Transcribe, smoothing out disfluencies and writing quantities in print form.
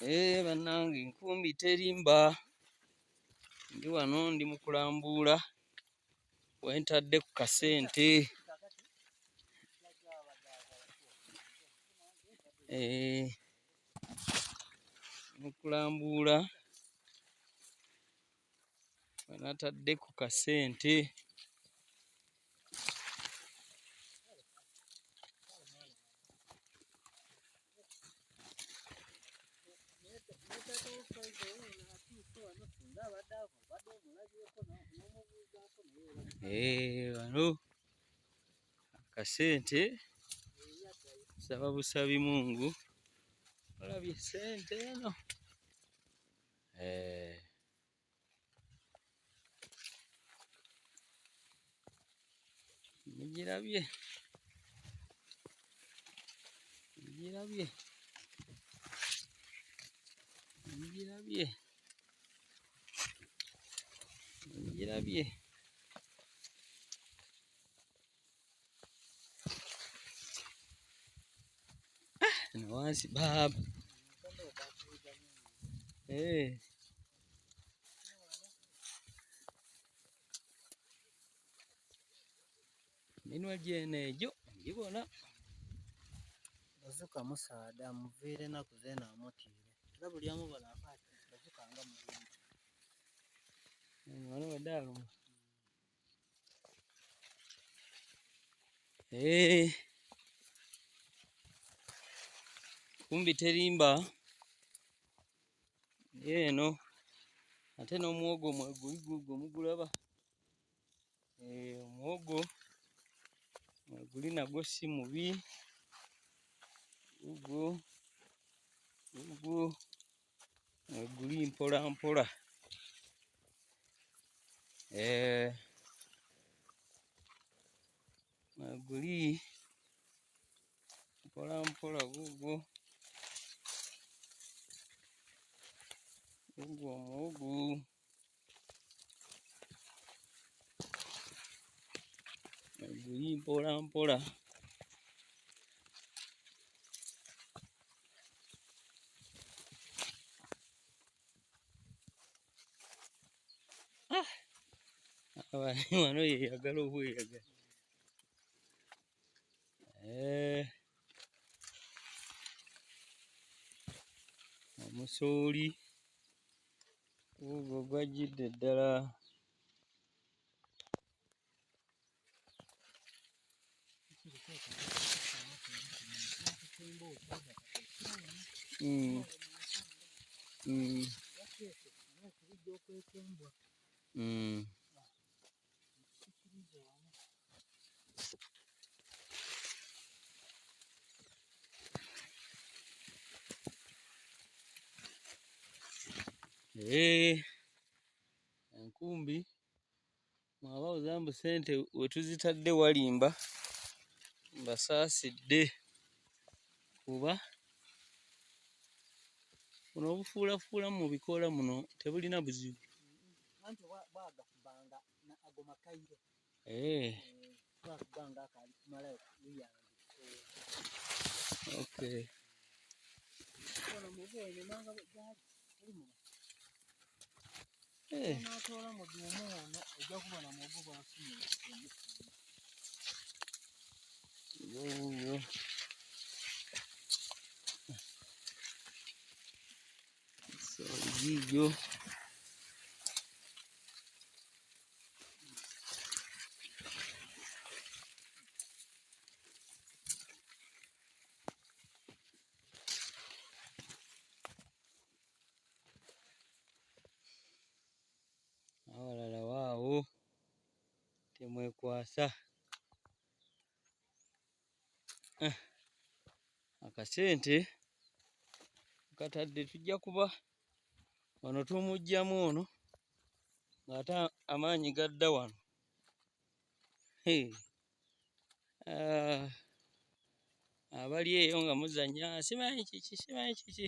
Bannange nkumbi terimba. Ndi wano ndi mu kulambuula wentadde ku kasente. Mu kulambuula wenatadde ku kasente. Wano akasente saba busabi Mungu olabye sente eno. Mugirabye mugirabye mugirabye mugirabye. No wansi baba. Minwa gyene egyo ngibona. Bazuka musaada muviire naku zeena amutiire. Era buli amubona apaati bazuka nga mulungi. Wano wadaaluma. Kumbi terimba eno ate n'omuwogo mweguli gugwo mugulaba. Omuwogo mweguli nagwo si mubi. Gugwo mweguli mpola mpola. Mweguli mpola mpola gugwo. Gugwo omuwogo. Mweguli mpola mpola. Wano yeyagala obweyagala. Omusooli gugwo gwajjidde ddala. Enkumbi mwaba ozambu sente wetuzitadde walimba mbasaasidde kuba buno obufuulafuula mu bikoola muno tebulina buzibu. Anti bwagakubanga ago makaire. Bwagakubanga akali kumalayo luyange. Okay. Kono mubonye manga bwali mulimu. N'atoola mu duumu ono ojja kubona mugu bw'afunye. Yo. So gigyo. Awalala waawo temwekwasa. Akasente katadde tujja kuba wano tumuggyamu ono ng'ate amaanyi gadda wano. Abali eyo nga muzannya simanyi kiki.